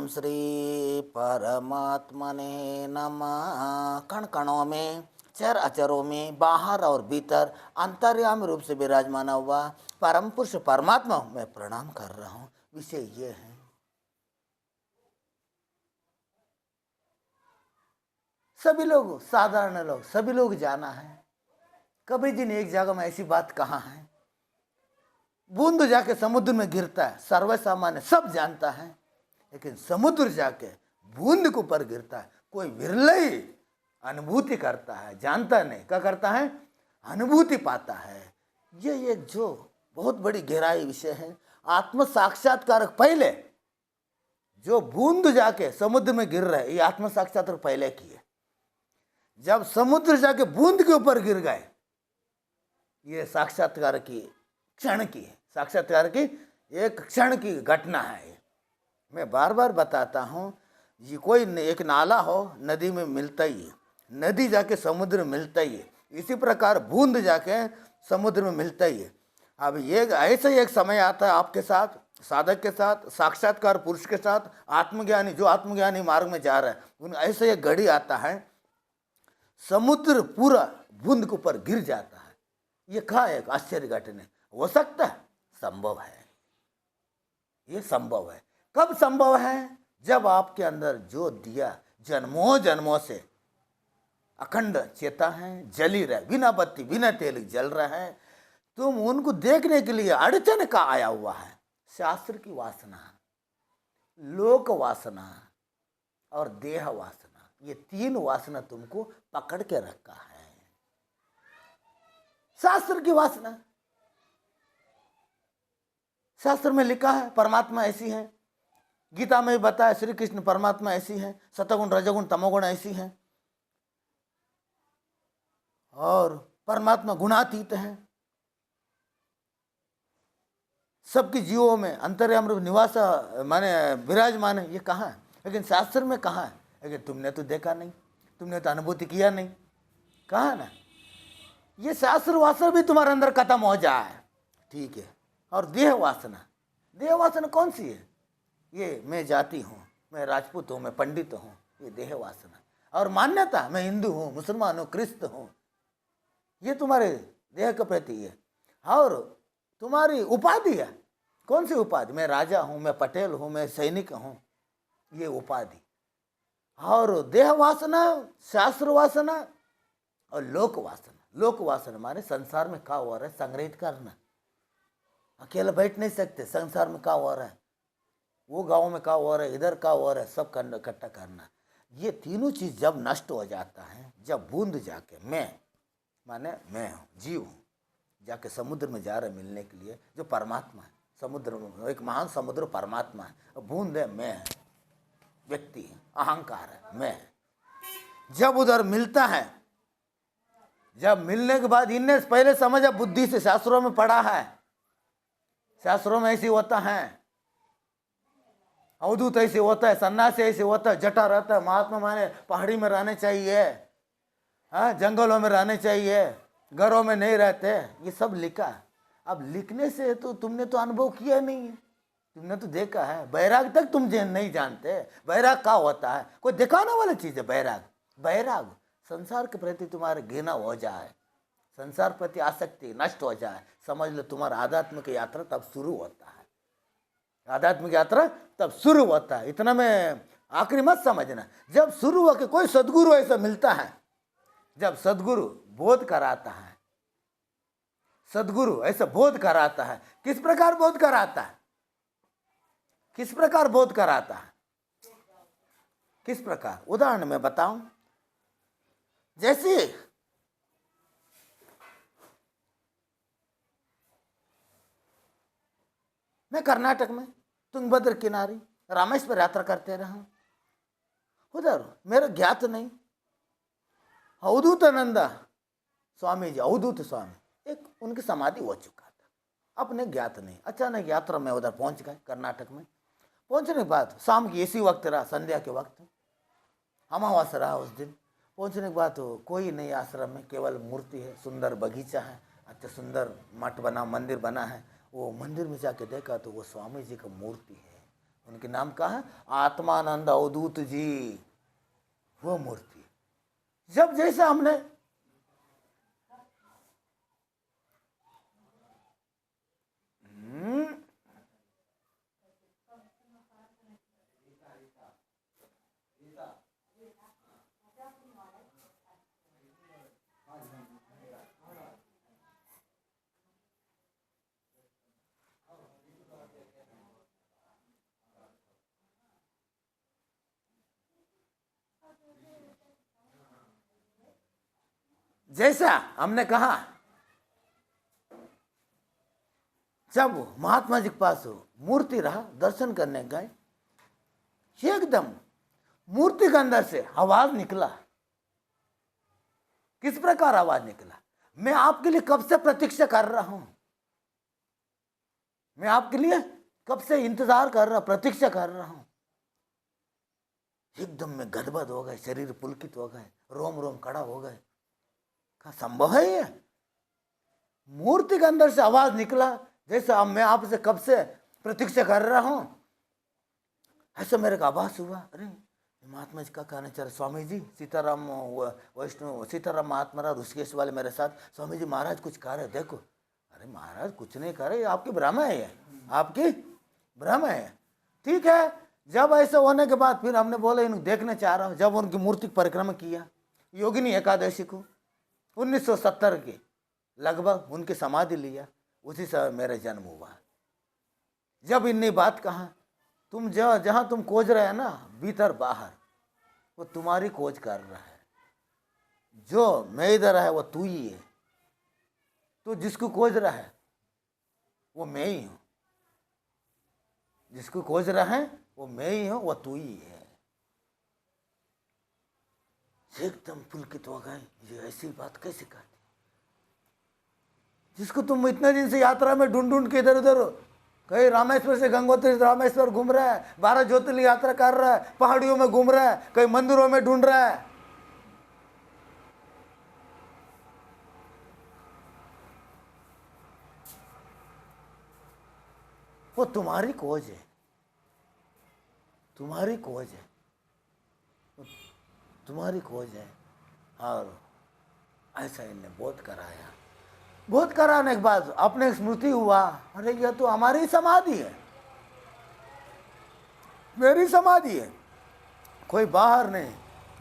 श्री परमात्मने नमः। कण कणों में, चर अचरों में, बाहर और भीतर अंतर्यामी रूप से विराजमान हुआ परम पुरुष परमात्मा मैं प्रणाम कर रहा हूँ। विषय ये है, सभी लोग, साधारण लोग, सभी लोग जाना है। कभी दिन एक जगह में ऐसी बात कहाँ है, बूंद जाके समुद्र में गिरता है, सर्वसामान्य सब जानता है। लेकिन समुद्र जाके बूंद के ऊपर गिरता है, कोई विरला ही अनुभूति करता है, जानता नहीं क्या करता है, अनुभूति पाता है। ये एक जो बहुत बड़ी गहराई विषय है। आत्म साक्षात्कार पहले, जो बूंद जाके समुद्र में गिर रहे, ये आत्म साक्षात्कार पहले किए। जब समुद्र जाके बूंद के ऊपर गिर गए, ये साक्षात्कार की क्षण की है, साक्षात्कार की एक क्षण की घटना है। मैं बार बार बताता हूँ, ये कोई एक नाला हो, नदी में मिलता ही है, नदी जाके समुद्र में मिलता ही है, इसी प्रकार बूंद जाके समुद्र में मिलता ही है। अब ये ऐसा ही एक समय आता है आपके साथ, साधक के साथ, साक्षात्कार पुरुष के साथ, आत्मज्ञानी जो आत्मज्ञानी मार्ग में जा रहा है, उन ऐसा एक घड़ी आता है, समुद्र पूरा बूंद के ऊपर गिर जाता है। ये क्या एक आश्चर्य घटना हो सकता है? संभव है, ये संभव है। कब संभव है? जब आपके अंदर जो दिया जन्मों जन्मों से अखंड चेता है, जली रहा, बिना बत्ती बिना तेल जल रहा है, तुम उनको देखने के लिए अड़चन का आया हुआ है। शास्त्र की वासना, लोक वासना और देह वासना, ये तीन वासना तुमको पकड़ के रखा है। शास्त्र की वासना, शास्त्र में लिखा है परमात्मा ऐसी है, गीता में बताया श्री कृष्ण परमात्मा ऐसी है, सतगुण रजगुण तमोगुण ऐसी है, और परमात्मा गुणातीत है, सबके जीवों में अंतर्यामी रूप निवास माने विराजमान है। ये कहाँ है? लेकिन शास्त्र में कहाँ है? लेकिन तुमने तो देखा नहीं, तुमने तो अनुभूति किया नहीं। कहाँ ना, ये शास्त्र वासना भी तुम्हारे अंदर खत्म हो जाए, ठीक है। और देह वासना, देह वासना कौन सी है? ये मैं जाति हूँ, मैं राजपूत हूँ, मैं पंडित हूँ, ये देह वासना। और मान्यता, मैं हिंदू हूँ, मुसलमान हूँ, क्रिस्त हूँ, ये तुम्हारे देह के प्रति है। और तुम्हारी उपाधि है, कौन सी उपाधि? मैं राजा हूँ, मैं पटेल हूँ, मैं सैनिक हूँ, ये उपाधि। और देह वासना, शास्त्र वासना और लोक वासना। लोक वासना माने संसार में क्या हो रहा है संग्रहित करना, अकेला बैठ नहीं सकते, संसार में क्या हो रहा है, वो गांव में क्या हो रहा है, इधर क्या हो रहा है, सब इकट्ठा करना। ये तीनों चीज जब नष्ट हो जाता है, जब बूंद जाके मैं माने मैं हूँ, जीव हूँ, जाके समुद्र में जा रहे मिलने के लिए, जो परमात्मा है, समुद्र में एक महान समुद्र परमात्मा है, बूंद है मैं है, व्यक्ति है, अहंकार है, मैं है। जब उधर मिलता है, जब मिलने के बाद इनने पहले समझा बुद्धि से, शास्त्रों में पढ़ा है, शास्त्रों में ऐसे होता है, अवधूत ऐसे होता है, सन्यासी ऐसे होता है, जटा रहता है, महात्मा माने पहाड़ी में रहने चाहिए, हाँ जंगलों में रहने चाहिए, घरों में नहीं रहते, ये सब लिखा। अब लिखने से तो तुमने तो अनुभव किया नहीं है, तुमने तो देखा है। बैराग तक तुम नहीं जानते, बैराग क्या होता है, कोई दिखाने वाली चीज है बैराग। बैराग संसार के प्रति तुम्हारा घृणा हो जाए, संसार प्रति आसक्ति नष्ट हो जाए, समझ लो तुम्हारा आध्यात्मिक यात्रा तब शुरू होता है, आध्यात्मिक यात्रा तब शुरू होता है। इतना में आखिरी मत समझना, जब शुरू हो के कोई सदगुरु ऐसा मिलता है, जब सदगुरु बोध कराता है, सदगुरु ऐसा बोध कराता है, किस प्रकार बोध कराता है, किस प्रकार बोध कराता है, किस प्रकार? उदाहरण में बताऊं, जैसे मैं कर्नाटक में तुंगभद्र किनारे रामेश्वर यात्रा करते रहा, उधर मेरा ज्ञात नहीं, अवधूतानंद स्वामी जी, अवधूत स्वामी, एक उनकी समाधि हो चुका था, अपने ज्ञात नहीं। अचानक यात्रा में उधर पहुंच गए कर्नाटक में। पहुंचने के बाद शाम की इसी वक्त रहा, संध्या के वक्त, अमावस्या रहा उस दिन। पहुंचने के बाद तो कोई नहीं आश्रम में, केवल मूर्ति है, सुंदर बगीचा है, अच्छा सुंदर मठ बना, मंदिर बना है। वो मंदिर में जाके देखा तो वो स्वामी जी का मूर्ति है, उनके नाम कहा है आत्मानंद अवधूत जी, वो मूर्ति। जब जैसे हमने जैसा हमने कहा, जब महात्मा जी के पास मूर्ति रहा, दर्शन करने गए, एकदम मूर्ति के अंदर से आवाज निकला। किस प्रकार आवाज निकला? मैं आपके लिए कब से प्रतीक्षा कर रहा हूं, मैं आपके लिए कब से इंतजार कर रहा, प्रतीक्षा कर रहा हूं। एकदम में गदगद हो गए, शरीर पुलकित हो गए, रोम रोम खड़ा हो गए। क्या संभव है ये? मूर्ति के अंदर से आवाज निकला, जैसे अब मैं आपसे कब से प्रतीक्षा कर रहा हूं, ऐसा मेरे को आभास हुआ। अरे महात्मा जी का कहना चाह रहे, स्वामी जी सीताराम वैष्णव सीताराम महात्मा ऋषिकेश वाले मेरे साथ, स्वामी जी महाराज कुछ कह रहे, देखो। अरे महाराज कुछ नहीं कह रहे, आपकी भ्रम है, ये आपकी भ्रम है। ठीक है, जब ऐसा होने के बाद फिर हमने बोले इनको देखने चाह रहा हूँ। जब उनकी मूर्ति की परिक्रमा किया, योगिनी एकादशी को 1970 के लगभग उनकी समाधि लिया, उसी समय मेरा जन्म हुआ। जब इनने बात कहा, तुम जहां तुम खोज रहे हैं ना, भीतर बाहर, वो तुम्हारी खोज कर रहा है। जो मैं इधर है वो तू ही है, तो जिसको खोज रहा है वो मैं ही हूं, जिसको खोज रहा है वो मैं ही हूं, वो तू ही है। एकदम पुलकित हो गए, ये ऐसी बात कैसे कहती, जिसको तुम इतने दिन से यात्रा में ढूंढ ढूंढ के इधर उधर, कहीं रामेश्वर से गंगोत्री रामेश्वर घूम रहा है, 12 ज्योतिर्लिंग यात्रा कर रहा है, पहाड़ियों में घूम रहा है, कहीं मंदिरों में ढूंढ रहा है। वो तुम्हारी खोज है, तुम्हारी खोज है, तुम्हारी खोज है। और ऐसा इन्हें बोध कराया। बोध कराने के बाद अपने स्मृति हुआ, अरे यह तो हमारी समाधि है, मेरी समाधि है, कोई बाहर नहीं।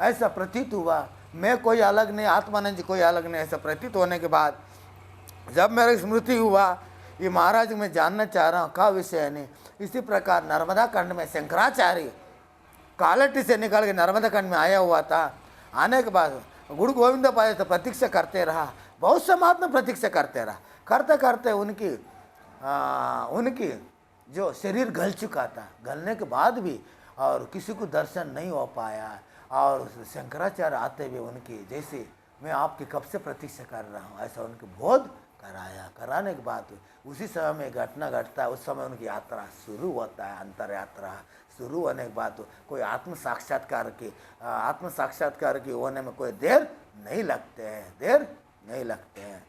ऐसा प्रतीत हुआ, मैं कोई अलग नहीं, आत्मानंद जी कोई अलग नहीं। ऐसा प्रतीत होने के बाद जब मेरी स्मृति हुआ, ये महाराज मैं जानना चाह रहा हूँ, का विषय है नहीं। इसी प्रकार नर्मदा खंड में शंकराचार्य कालटी से निकल के नर्मदा खंड में आया हुआ था। आने के बाद गुरु गोविंद पाए तो प्रतीक्षा करते रहा, बहुत से महात्मा प्रतीक्षा करते रहा। करते करते उनकी जो शरीर गल चुका था, गलने के बाद भी और किसी को दर्शन नहीं हो पाया। और शंकराचार्य आते हुए उनकी, जैसे मैं आपकी कब से प्रतीक्षा कर रहा हूँ, ऐसा उनके बोध कराया। कराने के बाद उसी समय में घटना घटता है, उस समय उनकी यात्रा शुरू होता है। अंतर यात्रा शुरू होने के बाद कोई आत्म साक्षात्कार की होने में कोई देर नहीं लगते हैं, देर नहीं लगते हैं।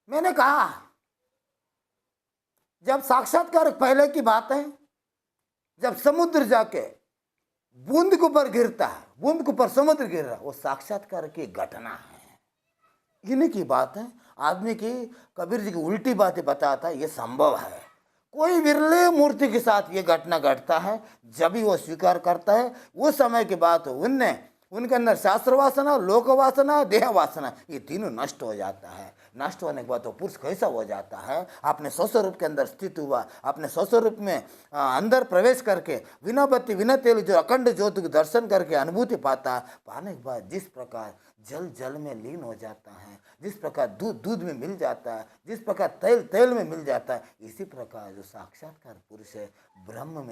मैंने कहा जब साक्षात्कार पहले की बात है, जब समुद्र जाके बूंद के ऊपर गिरता है, बूंद के ऊपर समुद्र गिर रहा है, वो साक्षात्कार की घटना है, इन्हीं की बात है। आदमी की कबीर जी की उल्टी बातें बताता है, ये संभव है। कोई विरले मूर्ति के साथ ये घटना घटता है, जब भी वो स्वीकार करता है, उस समय की बात हो, उनके अंदर शास्त्र वासना, लोक वासना, देह वासना, ये तीनों नष्ट हो जाता है। नष्ट होने के बाद तो पुरुष कैसा हो जाता है, अपने स्वस्वरूप के अंदर स्थित हुआ, अपने स्वस्वरूप में अंदर प्रवेश करके बिना बत्ती बिना तेल जो अखंड ज्योति को दर्शन करके अनुभूति पाता है। पाने के बाद जिस प्रकार जल जल में लीन हो जाता है, जिस प्रकार दूध दूध में मिल जाता है, जिस प्रकार तेल तेल में मिल जाता है, इसी प्रकार जो साक्षात्कार पुरुष है ब्रह्म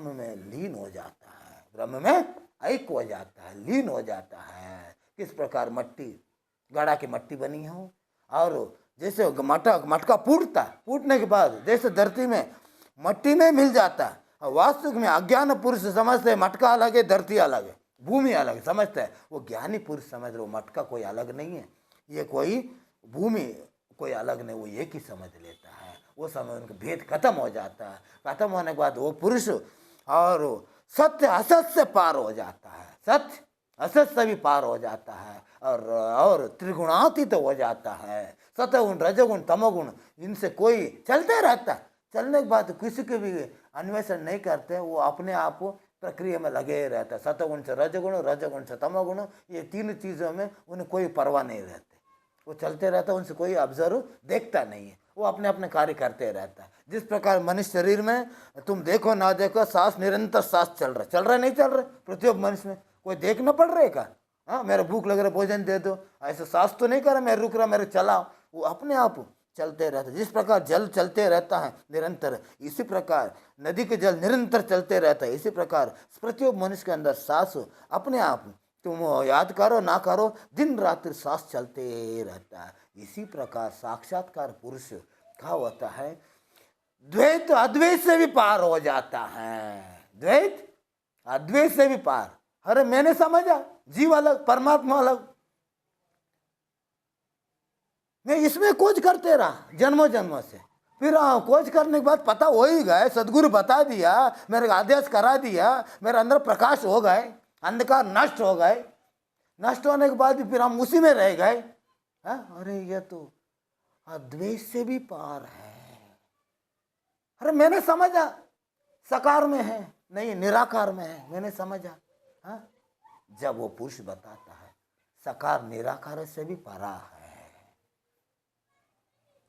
में लीन हो जाता है, ब्रह्म में ऐक्य हो जाता है, लीन हो जाता है। किस प्रकार मट्टी गड़ा की मट्टी बनी हो, और जैसे मटका फूटने के बाद जैसे धरती में मट्टी में मिल जाता है, और वास्तविक में अज्ञान पुरुष समझते मटका अलग है, धरती अलग है, भूमि अलग समझता है, वो ज्ञानी पुरुष समझ रहे, वो मटका कोई अलग नहीं है, ये कोई भूमि कोई अलग नहीं, वो एक ही समझ लेता है। वो समय उनका भेद खत्म हो जाता है। खत्म होने के बाद वो पुरुष और सत्य असत से पार हो जाता है, सत्य असत से भी पार हो जाता है, और त्रिगुणातीत हो जाता है। सतगुण रजगुण तमोगुण इनसे कोई चलते रहता है। चलने के बाद किसी के भी अन्वेषण नहीं करते, वो अपने आप प्रक्रिया में लगे रहता है। सतगुण से रजगुण, रजगुण से तमोगुण, ये तीन चीज़ों में उन्हें कोई परवाह नहीं रहती। वो चलते रहता है, उनसे कोई ऑब्जर्व देखता नहीं है, वो अपने अपने कार्य करते रहता है। जिस प्रकार मनुष्य शरीर में तुम देखो ना देखो, सांस निरंतर सांस चल रहा नहीं चल रहा, प्रत्येक मनुष्य में कोई देखना पड़ रहा है का? हाँ, मेरा भूख लग रहा भोजन दे दो, ऐसा सांस तो नहीं कर रहा, मैं रुक रहा, मेरे चलाओ, वो अपने आप चलते रहता है। जिस प्रकार जल चलते रहता है निरंतर, इसी प्रकार नदी के जल निरंतर चलते रहता है। इसी प्रकार प्रत्येक मनुष्य के अंदर सांस अपने आप, तुम याद करो ना करो, दिन रात्रि सांस चलते रहता है। इसी प्रकार साक्षात्कार पुरुष क्या होता है, द्वैत अद्वैत से भी पार हो जाता है। द्वैत अद्वैत से भी पार। अरे मैंने समझा जीव अलग परमात्मा अलग, मैं इसमें खोज करते रहा जन्मों जन्मों से। फिर खोज करने के बाद पता हो ही गए, सदगुरु बता दिया, मेरे आदेश करा दिया, मेरे अंदर प्रकाश हो गए, अंधकार नष्ट हो गए। नष्ट होने के बाद भी फिर हम उसी में रह गए। अरे ये तो अद्वैत से भी पार है। अरे मैंने समझा साकार में है, नहीं निराकार में है, मैंने समझा। जब वो पुरुष बताता है साकार निराकार से भी परा है,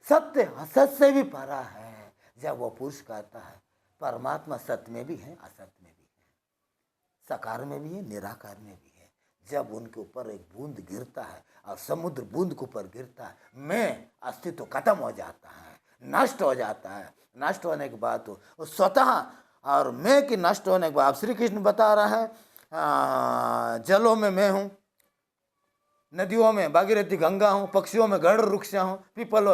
सत्य असत से भी परा है। जब वो पुरुष कहता है परमात्मा सत्य में भी है, असत में भी है, साकार में भी है, निराकार में भी है। जब उनके ऊपर एक बूंद गिरता है और समुद्र बूंद के ऊपर गिरता है, मैं अस्तित्व खत्म हो जाता है, नष्ट हो जाता है। नष्ट होने के बाद तो स्वतः, और मैं की नष्ट होने के बाद श्री कृष्ण बता रहा है, जलों में मैं हूँ, नदियों में भागीरथी गंगा हूँ, पक्षियों में गरुड़ वृक्ष हूँ, पीपल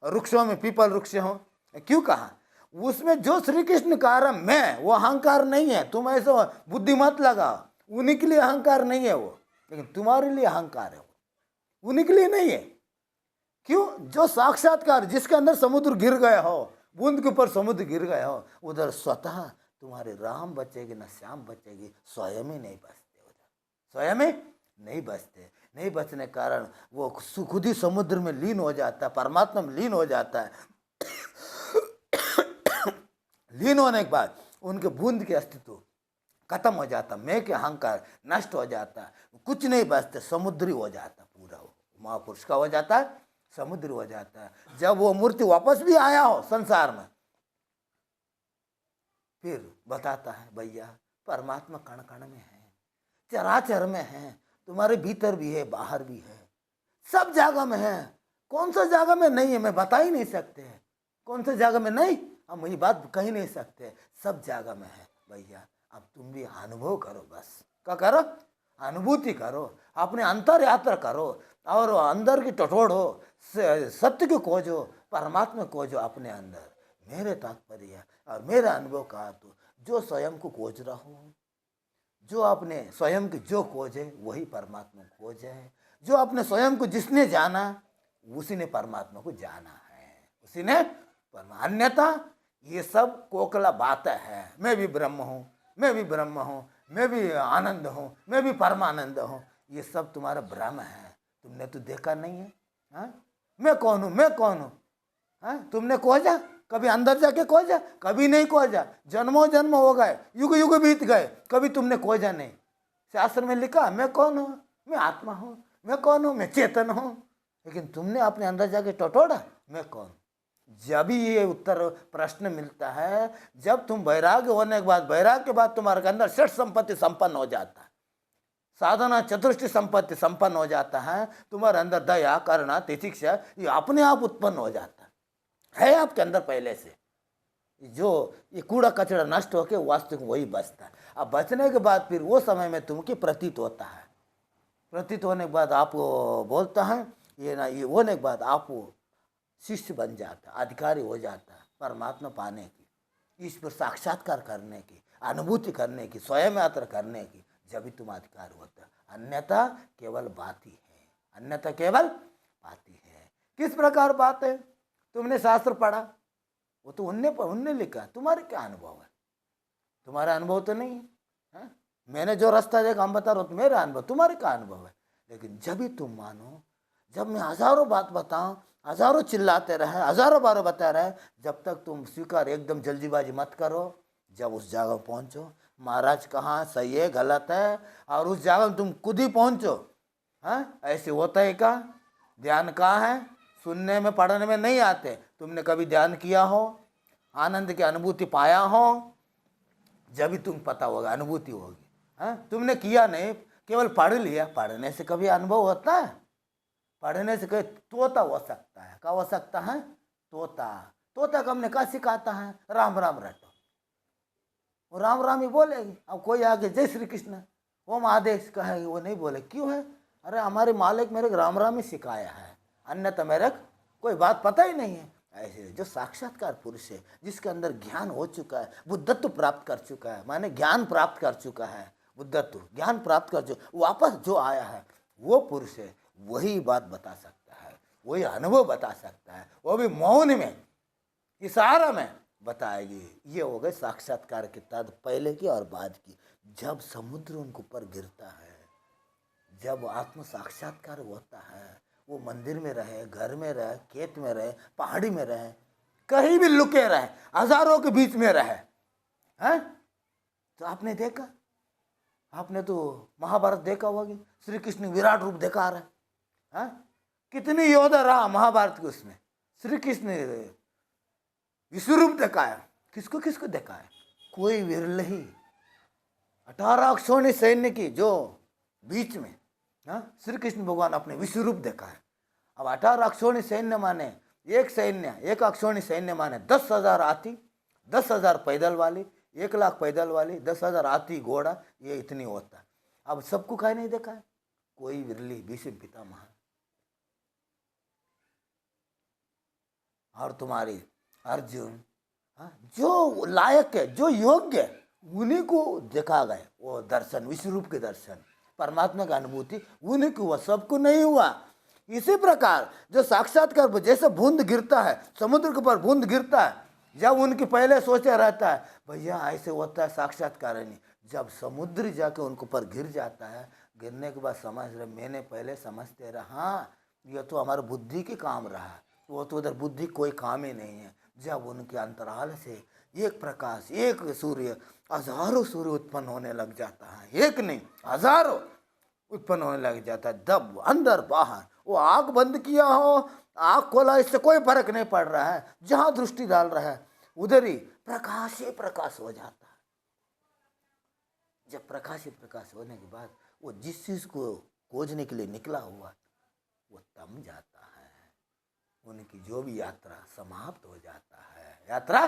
वृक्षों में पीपल वृक्ष हूँ। क्यों कहा? उसमें जो श्री कृष्ण कह रहा मैं, वो अहंकार नहीं है। तुम ऐसा बुद्धि मत लगाओ, उन्हीं के लिए अहंकार नहीं है वो, लेकिन तुम्हारे लिए अहंकार है वो, उन्हीं के लिए नहीं है। क्यों? जो साक्षात्कार, जिसके अंदर समुद्र गिर गया हो, बूंद के ऊपर समुद्र गिर गया हो, उधर स्वतः तुम्हारे राम बचेगी ना श्याम बचेगी, स्वयं ही नहीं बचते उधर, स्वयं ही नहीं बचते। नहीं बचने कारण वो खुद ही समुद्र में लीन हो जाता है, परमात्मा में लीन हो जाता है। लीन होने के बाद उनके बूंद के अस्तित्व खत्म हो जाता, मैं के अहंकार नष्ट हो जाता, कुछ नहीं बचते, समुद्री हो जाता पूरा। वो महापुरुष का हो जाता है, समुद्र हो जाता है। जब वो मूर्ति वापस भी आया हो संसार में, फिर बताता है भैया परमात्मा कण कण में है, चराचर में है, तुम्हारे भीतर भी है, बाहर भी है, सब जगह में है। कौन सा जगह में नहीं है मैं बता ही नहीं सकते, कौन सा जगह में नहीं हम ये बात कह नहीं सकते, सब जगह में है भैया। अब तुम भी अनुभव करो, बस क्या करो, अनुभूति करो, अपने अंतर यात्रा करो, और अंदर की टटोड़ो, सत्य को खोजो, परमात्मा खोजो अपने अंदर। मेरे तात्पर्य और मेरा अनुभव कहा तो जो स्वयं को खोज रहा हो, जो अपने स्वयं की जो खोज है वही परमात्मा खोज है। जो अपने स्वयं को जिसने जाना उसी ने परमात्मा को जाना है, उसी ने अन्यथा ये सब कोकला बातें है। मैं भी ब्रह्म हूँ, मैं भी ब्रह्म हूँ, मैं भी आनंद हूँ, मैं भी परमानंद हूँ, ये सब तुम्हारा भ्रम है, तुमने तो देखा नहीं है। मैं कौन हूँ, मैं कौन हूँ? तुमने खोजा कभी? अंदर जाके खोजा? कभी नहीं खोजा। जन्मों जन्म हो गए, युग युग बीत गए, कभी तुमने खोजा नहीं। शास्त्र में लिखा मैं कौन हूँ, मैं आत्मा हूँ, मैं कौन हूँ, मैं चेतन हूँ, लेकिन तुमने अपने अंदर जाके टटोड़ा मैं कौन। जब ही ये उत्तर प्रश्न मिलता है, जब तुम वैराग्य होने के बाद, वैराग्य के बाद तुम्हारे अंदर षट संपत्ति संपन्न हो जाता है, साधना चतुष्टि संपत्ति संपन्न हो जाता है, तुम्हारे अंदर दया करुणा तितिक्षा ये अपने आप उत्पन्न हो जाता है आपके अंदर पहले से। जो ये कूड़ा कचरा नष्ट होकर वास्तविक वही बचता है। अब बचने के बाद फिर वो समय में तुमके प्रतीत होता है, प्रतीत होने के बाद आप बोलता है ये ना, ये होने के बाद आप शिष्य बन जाता, अधिकारी हो जाता परमात्मा पाने की, ईश्वर साक्षात्कार करने की, अनुभूति करने की, स्वयं यात्रा करने की। जब भी तुम अधिकार होता है, अन्यथा केवल बात ही है, अन्यथा केवल बात ही है। किस प्रकार बात है? तुमने शास्त्र पढ़ा, वो तो उनने लिखा, तुम्हारे क्या अनुभव है? तुम्हारा अनुभव तो नहीं है। मैंने जो रास्ता देखा हम बता रहा हूँ, मेरा अनुभव, तुम्हारे क्या अनुभव है? लेकिन जब भी तुम मानो, जब मैं हजारों बात बताऊं, हजारों चिल्लाते रहे, हजारों बार बता रहे, जब तक तुम स्वीकार एकदम जल्दीबाजी मत करो। जब उस जगह पहुंचो, महाराज कहाँ सही है गलत है, और उस जगह में तुम खुद ही पहुंचो। हाँ, ऐसे होता है क्या? ध्यान कहाँ है? सुनने में पढ़ने में नहीं आते। तुमने कभी ध्यान किया हो, आनंद की अनुभूति पाया हो, जब भी तुम पता होगा, अनुभूति होगी। हाँ, तुमने किया नहीं, केवल पढ़ लिया। पढ़ने से कभी अनुभव होता है? पढ़ने से कभी तोता हो सकता है। क्या हो सकता है? तोता। तोता को हमने क्या सिखाता है? राम राम रटो, वो राम राम ही बोलेगी। अब कोई आगे जय श्री कृष्ण वो महादेव कहेगी, वो नहीं बोले। क्यों है? अरे हमारे मालिक मेरे को राम राम ही सिखाया है, अन्यथा मेरे कोई बात पता ही नहीं है। ऐसे जो साक्षात्कार पुरुष है, जिसके अंदर ज्ञान हो चुका है, बुद्धत्व प्राप्त कर चुका है, माने ज्ञान प्राप्त कर चुका है, बुद्धत्व ज्ञान प्राप्त कर चुका, वापस जो आया है वो पुरुष है, वही बात बता सकता है, वही अनुभव बता सकता है, वो भी मौन में, इशारा में बताएगी। ये हो गए साक्षात्कार की तद पहले की और बाद की। जब समुद्र उनके ऊपर गिरता है, जब आत्म साक्षात्कार होता है, वो मंदिर में रहे, घर में रहे, खेत में रहे, पहाड़ी में रहे, कहीं भी लुके रहे, हजारों के बीच में रहे हैं। तो आपने देखा, आपने तो महाभारत देखा होगा, श्री कृष्ण विराट रूप दिखा रहा है। कितनी योद्धा रहा महाभारत के उसमें, श्री कृष्ण विश्व रूप दिखाया। किसको किसको दिखाया? कोई विरल ही 18 अक्षौणी सैन्य की जो बीच में श्री कृष्ण भगवान अपने विश्व रूप देखा है। अब 18 अक्षौणी सैन्य माने एक सैन्य, एक अक्षौणी सैन्य माने 10,000 हाथी, 10,000 पैदल वाली, 1,00,000 पैदल वाली, 10,000 हाथी घोड़ा, ये इतनी होता है। अब सबको कहीं नहीं देखा है? कोई विरली भीष्म पितामह और तुम्हारी अर्जुन, जो लायक है, जो योग्य है, उन्हीं को देखा गया वो दर्शन, विश्व रूप के दर्शन, परमात्मा की अनुभूति उन्हीं को हुआ, सबको नहीं हुआ। इसी प्रकार जो साक्षात्कार, जैसे बूंद गिरता है समुद्र के ऊपर, बूंद गिरता है, जब उनके पहले सोचा रहता है भैया ऐसे होता है साक्षात्कार नहीं, जब समुद्र जाके उनके ऊपर गिर जाता है, गिरने के बाद समझ रहे, मैंने पहले समझते रहा, हाँ ये तो हमारा बुद्धि के काम रहा, वो तो उधर बुद्धि कोई काम ही नहीं है। जब उनके अंतराल से एक प्रकाश, एक सूर्य, हजारों सूर्य उत्पन्न होने लग जाता है, एक नहीं हजारों उत्पन्न होने लग जाता है, दब अंदर बाहर, वो आँख बंद किया हो, आँख खोला, इससे कोई फर्क नहीं पड़ रहा है, जहां दृष्टि डाल रहा है उधर ही प्रकाश ही प्रकाश हो जाता है। जब प्रकाश ही प्रकाश होने के बाद वो जिस चीज को खोजने के लिए निकला हुआ वो थम जाता है, उनकी जो भी यात्रा समाप्त हो जाता है, यात्रा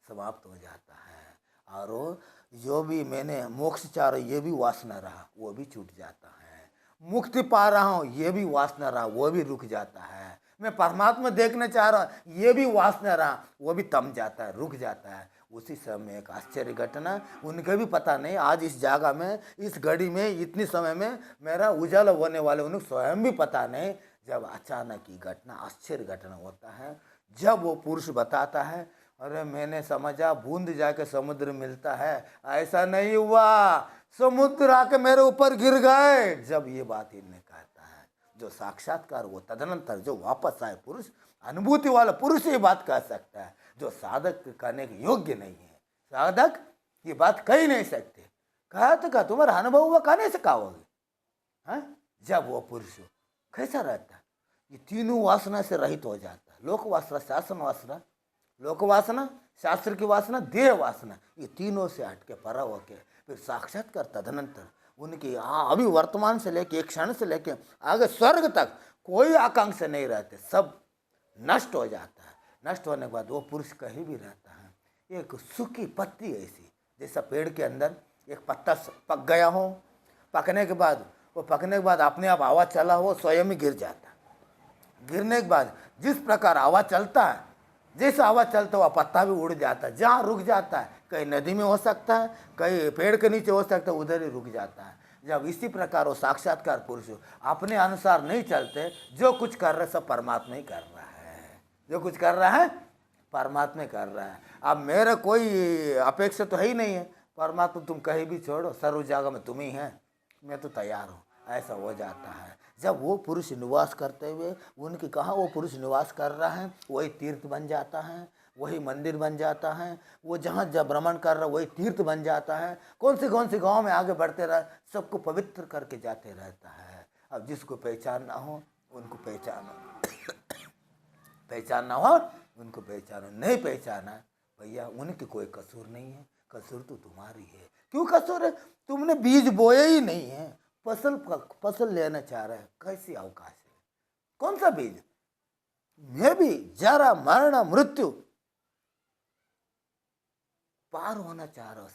समाप्त हो जाता है। और वो जो भी मैंने मोक्ष चाह रहा ये भी वासना रहा वो भी छूट जाता है, मुक्ति पा रहा हूँ ये भी वासना रहा वो भी रुक जाता है, मैं परमात्मा देखना चाह रहा हूँ ये भी वासना रहा वो भी थम जाता है, रुक जाता है। उसी समय एक आश्चर्य घटना, उनके भी पता नहीं आज इस जगह में, इस घड़ी में, इतनी समय में मेरा उजाला होने वाले, उन्हें स्वयं भी पता नहीं। जब अचानक की घटना, आश्चर्य घटना होता है, जब वो पुरुष बताता है अरे मैंने समझा बूंद जाके समुद्र मिलता है, ऐसा नहीं हुआ, समुद्र आके मेरे ऊपर गिर गए। जब ये बात इन्हें कहता है, जो साक्षात्कार वो तदनंतर जो वापस आए पुरुष, अनुभूति वाला पुरुष ये बात कह सकता है, जो साधक कहने के योग्य नहीं है। साधक ये बात कह ही नहीं सकते। कहा तो कहा तुम्हारा अनुभव हुआ, कहने से कहोगे। जब वो पुरुष कैसा रहता है, ये तीनों वासना से रहित हो जाता है, लोक वासना, शासन वासना, लोक वासना, शास्त्र की वासना, देह वासना, ये तीनों से हटके परा होके फिर साक्षात्कार तदनंतर उनकी अभी वर्तमान से लेके एक क्षण से लेके आगे स्वर्ग तक कोई आकांक्षा नहीं रहते, सब नष्ट हो जाता है। नष्ट होने के बाद वो पुरुष कहीं भी रहता है, एक सूखी पत्ती ऐसी, जैसा पेड़ के अंदर एक पत्ता पक गया हो, पकने के बाद वो पकने के बाद अपने आप हवा चला हो, स्वयं ही गिर जाता है। गिरने के बाद जिस प्रकार हवा चलता है जैसे हवा चलता हुआ पत्ता भी उड़ जाता है, जहाँ रुक जाता है, कहीं नदी में हो सकता है, कहीं पेड़ के नीचे हो सकता है, उधर ही रुक जाता है। जब इसी प्रकार वो साक्षात्कार पुरुष अपने अनुसार नहीं चलते, जो कुछ कर रहे सब परमात्मा ही कर रहा है, जो कुछ कर रहा है परमात्मा ही कर रहा है। अब मेरा कोई अपेक्षा तो है ही नहीं है, परमात्मा तुम कहीं भी छोड़ो, सर्व जगह में तुम ही है, मैं तो तैयार हूँ, ऐसा हो जाता है। जब वो पुरुष निवास करते हुए उनके कहाँ वो पुरुष निवास कर रहा है, वही तीर्थ बन जाता है, वही मंदिर बन जाता है, वो जहाँ जब भ्रमण कर रहा है वही तीर्थ बन जाता है। कौन से गांव में आगे बढ़ते रहे, सबको पवित्र करके जाते रहता है। अब जिसको पहचान ना हो उनको पहचानो, पहचान ना हो उनको पहचानो, नहीं पहचाना भैया उनकी कोई कसूर नहीं है, कसूर तो तुम्हारी है। क्यों कसूर है? तुमने बीज बोए ही नहीं है, फसल लेना चाह रहा है, कैसी अवकाश है? कौन सा बीज? मैं भी जरा मरण मृत्यु पार होना चाह रहा हूं,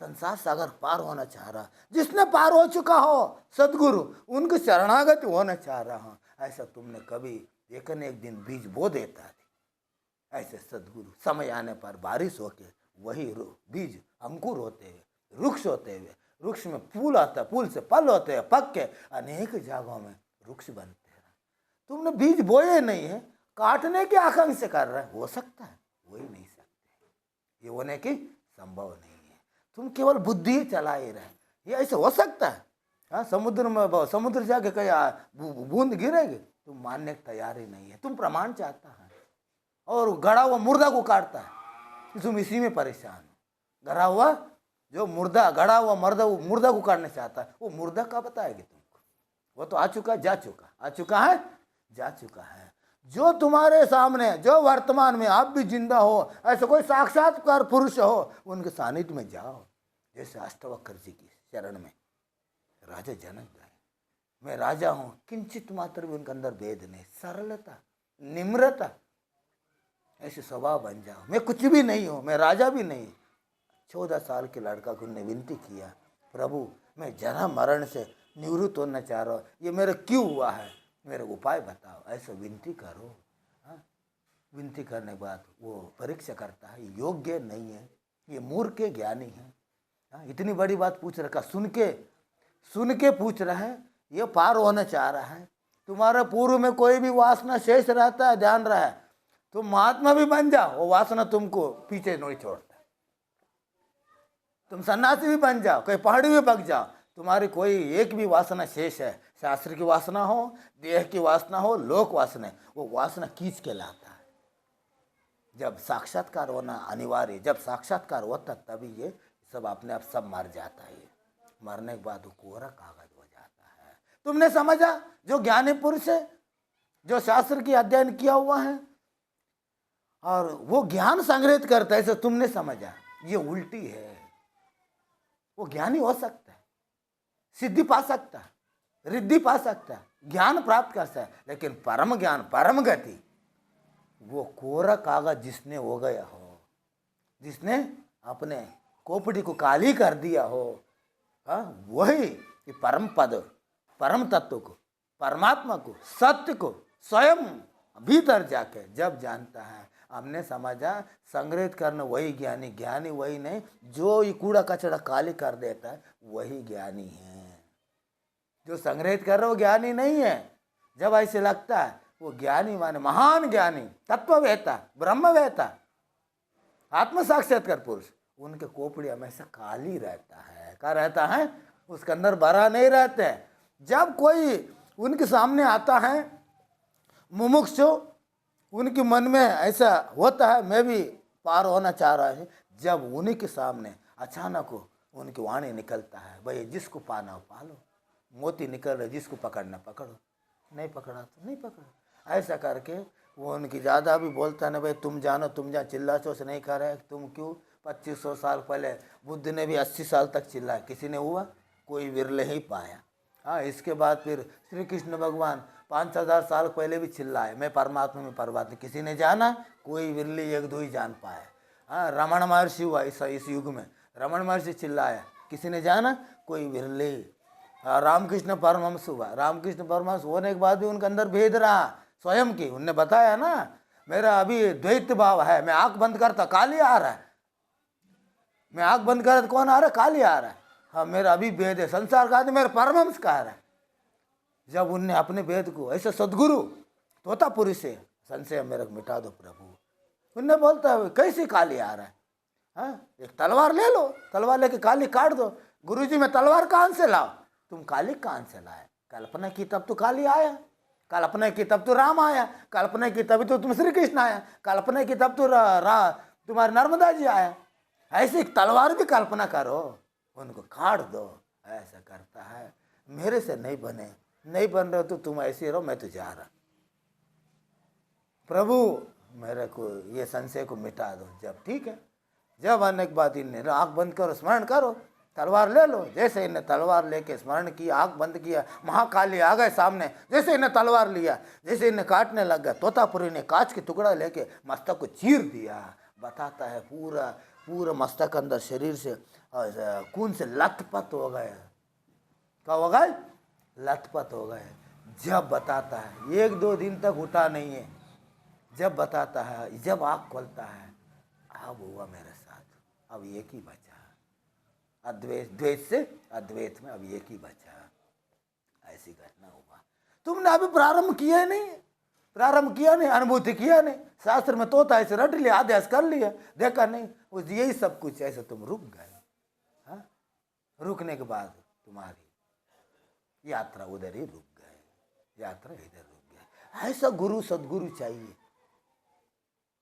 संसार से अगर पार होना चाह रहा, जिसने पार हो चुका हो सदगुरु उनके शरणागत होना चाह रहा हूं। ऐसा तुमने कभी एक न एक दिन बीज बो देता थी, ऐसे सदगुरु समय आने पर बारिश होके वही बीज अंकुर होते हुए वृक्ष होते हुए, वृक्ष में फूल आता, फूल से फल होते हैं, पक के अनेक जगहों में वृक्ष बनते हैं। तुमने बीज बोए नहीं है, काटने की आकांक्षा कर रहा है, हो सकता है, हो ही नहीं सकते, ये होने की संभव नहीं है। तुम केवल बुद्धि ही चलाए रहे, ये ऐसे हो सकता है? हाँ, समुद्र जाके कहीं बूंद गिरेगी, तुम मानने की तैयारी नहीं है, तुम प्रमाण चाहता है और गड़ा हुआ मुर्दा को काटता है, तुम इसी में परेशान हो। गड़ा हुआ जो मुर्दा, गड़ा हुआ मुर्दा को काटना चाहता है, वो मुर्दा का बताएगी तुमको? वो तो आ चुका, जा चुका है। जो तुम्हारे सामने, जो वर्तमान में आप भी जिंदा हो, ऐसे कोई साक्षात्कार पुरुष हो, उनके सानिध्य में जाओ। जैसे अष्टवक्र जी की शरण में राजा जनक गए, मैं राजा हूं, किंचित मात्र भी उनके अंदर भेद नहीं, सरलता, निम्रता, ऐसे स्वभाव बन जाओ। मैं कुछ भी नहीं हूं, मैं राजा भी नहीं। 14 साल के लड़का को उन्होंने विनती किया, प्रभु मैं जन्म मरण से निवृत्त होना चाह रहा हूँ, ये मेरा क्यों हुआ है, मेरे उपाय बताओ। ऐसा विनती करो। हाँ, विनती करने के बाद वो परीक्षा करता है, योग्य नहीं है, ये मूर्ख ज्ञानी है। हाँ, इतनी बड़ी बात पूछ रखा, सुन के पूछ रहा है, ये पार होना चाह रहा है। तुम्हारे पूर्व में कोई भी वासना शेष रहता है, ध्यान रहा है, तुम महात्मा भी बन जाओ, वो वासना तुमको पीछे नहीं छोड़ता। तुम सन्यासी भी बन जाओ, कहीं पहाड़ी में पक जाओ, तुम्हारी कोई एक भी वासना शेष है, शास्त्र की वासना हो, देह की वासना हो, लोक वासना, वो वासना खींच के लाता है। जब साक्षात्कार होना अनिवार्य, जब साक्षात्कार होता तभी ये सब अपने आप सब मर जाता है। मरने के बाद वो कोरा कागज हो जाता है। तुमने समझा? जो ज्ञानी पुरुष है, जो शास्त्र की अध्ययन किया हुआ है और वो ज्ञान संग्रहित करता है, ऐसे तुमने समझा, ये उल्टी है। वो ज्ञानी हो सकता है, सिद्धि पा सकता है, रिद्धि पा सकता है, ज्ञान प्राप्त कर सकता है, लेकिन परम ज्ञान, परम गति, वो कोरा कागज जिसने हो गया हो, जिसने अपने खोपड़ी को काली कर दिया हो, वही परम पद, परम तत्व को, परमात्मा को, सत्य को स्वयं भीतर जाके जब जानता है, हमने समझा संग्रहित करना वही ज्ञानी, ज्ञानी वही नहीं, जो ये कूड़ा कचरा काली कर देता है वही ज्ञानी है। जो संग्रहित कर रहा है वो ज्ञानी नहीं है। जब ऐसे लगता है वो ज्ञानी माने महान ज्ञानी, तत्ववेता, ब्रह्मवेता, आत्म साक्षात्कार पुरुष, उनके खोपड़ी हमेशा काली रहता है। क्या रहता है? उसके अंदर भरा नहीं रहता है। जब कोई उनके सामने आता है मुमुक्षु, उनके मन में ऐसा होता है मैं भी पार होना चाह रहा है, जब उन्हीं के सामने अचानक को उनकी वाणी निकलता है, भाई जिसको पाना हो पा लो, मोती निकल रहे, जिसको पकड़ना पकड़ो, नहीं पकड़ा तो नहीं पकड़ा। ऐसा करके वो उनकी ज़्यादा भी बोलता है ना, भाई तुम जानो, तुम जहाँ चिल्ला चोस नहीं कर रहे, तुम क्यों? 2500 साल पहले बुद्ध ने भी 80 साल तक चिल्लाया, किसी ने हुआ? कोई विरले ही पाया। हाँ, इसके बाद फिर श्री कृष्ण भगवान 5000 साल पहले भी चिल्लाए, मैं परमात्मा में परमात्मा, किसी ने जाना? कोई विरले एक दो ही जान पाया। हाँ, रमण महर्षि हुआ इस युग में, रमण महर्षि चिल्लाया, किसी ने जाना? कोई विरले। रामकृष्ण परमहंस हुआ, रामकृष्ण परमहंस होने के बाद भी उनके अंदर भेद रहा स्वयं की, उनने बताया ना, मेरा अभी द्वैत भाव है, मैं आंख बंद करता काली आ रहा है, मैं आंख बंद कर कौन आ रहा है? काली आ रहा है। हाँ, मेरा अभी भेद है, संसार का आदमी मेरा परमहंस कह रहा है। जब उनने अपने भेद को ऐसे सदगुरु तोता पुरी से संशय मेरे को मिटा दो प्रभु, उनने बोलता है कैसी काली आ रहा है? हाँ, एक तलवार ले लो, तलवार लेके काली काट दो। गुरुजी मैं तलवार कहाँ से लाओ? तुम काली कहाँ से लाए? कल्पना की तब तो काली आया, कल्पना की तब तो राम आया, कल्पना की तभी तो तुम श्री कृष्ण आया, कल्पना की तब तो तुम्हारे नर्मदा जी आया। ऐसी तलवार भी कल्पना करो, उनको काट दो। ऐसा करता है, मेरे से नहीं बने, नहीं बन रहे तो तुम ऐसे रहो, मैं तो जा रहा। प्रभु मेरे को ये संशय को मिटा दो। जब ठीक है, जब आने के बाद इन्हें आँख बंद करो, स्मरण करो, तलवार ले लो। जैसे इन्हें तलवार लेके स्मरण किया, आँख बंद किया, महाकाली आ गए सामने। जैसे इन्हें तलवार लिया, जैसे इन्हें काटने लग गया, तोतापुरी ने कांच के टुकड़ा लेके मस्तक को चीर दिया। बताता है पूरा पूरा मस्तक अंदर शरीर से खून से लथपथ हो गए। क्या हो गए? लथपथ हो गए। जब बताता है 1-2 दिन तक उठा नहीं है। जब बताता है, जब आँख खोलता है, अब हुआ मेरे साथ, अब एक ही बचा, अद्वैत द्वैत से अद्वैत में अब एक ही बचा। ऐसी घटना हुआ। तुमने अभी प्रारंभ किया नहीं, प्रारंभ किया नहीं, अनुभूति किया नहीं। शास्त्र में तोता ऐसे रट लिया, अध्यास कर लिया, देखा नहीं, उस यही सब कुछ ऐसे तुम रुक गए। हाँ, रुकने के बाद तुम्हारी यात्रा उधर ही रुक गए, यात्रा इधर रुक गई। ऐसा गुरु सदगुरु चाहिए,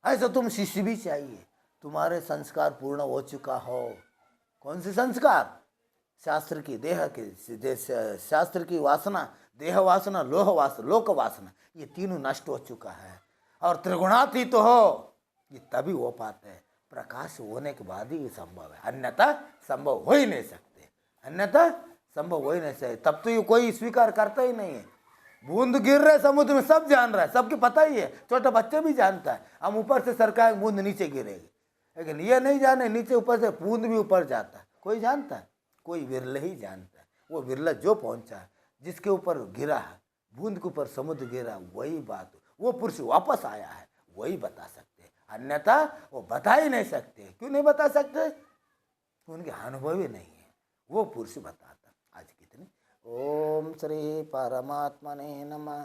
ऐसा तुम शिष्य भी चाहिए। तुम्हारे संस्कार पूर्ण हो चुका हो। कौन से संस्कार? शास्त्र की, देह की, शास्त्र की वासना, देह वासना, लोह वासना, लोक वासना, ये तीनों नष्ट हो चुका है। और त्रिगुणातीत तो हो, ये तभी हो पाते हैं। प्रकाश होने के बाद ही ये संभव है, अन्यथा संभव हो ही नहीं सकते, अन्यथा संभव हो ही नहीं सकते। तब तो ये कोई स्वीकार करता ही नहीं है। बूंद गिर रहे समुद्र में, सब जान रहा है, सबके पता ही है, छोटा बच्चा भी जानता है। हम ऊपर से सरकाए बूंद नीचे गिरेगी, लेकिन ये नहीं जाने नीचे ऊपर से बूंद भी ऊपर जाता है। कोई जानता है? कोई विरले ही जानता है। वो विरला जो पहुंचा है, जिसके ऊपर गिरा है, बूंद के ऊपर समुद्र गिरा, वही बात, वो पुरुष वापस आया है, वही बता सकते हैं, अन्यथा वो बता ही नहीं सकते। क्यों नहीं बता सकते? उनके अनुभव ही नहीं है, वो पुरुष बताता। आज कितनी ओम श्री परमात्मने नमः।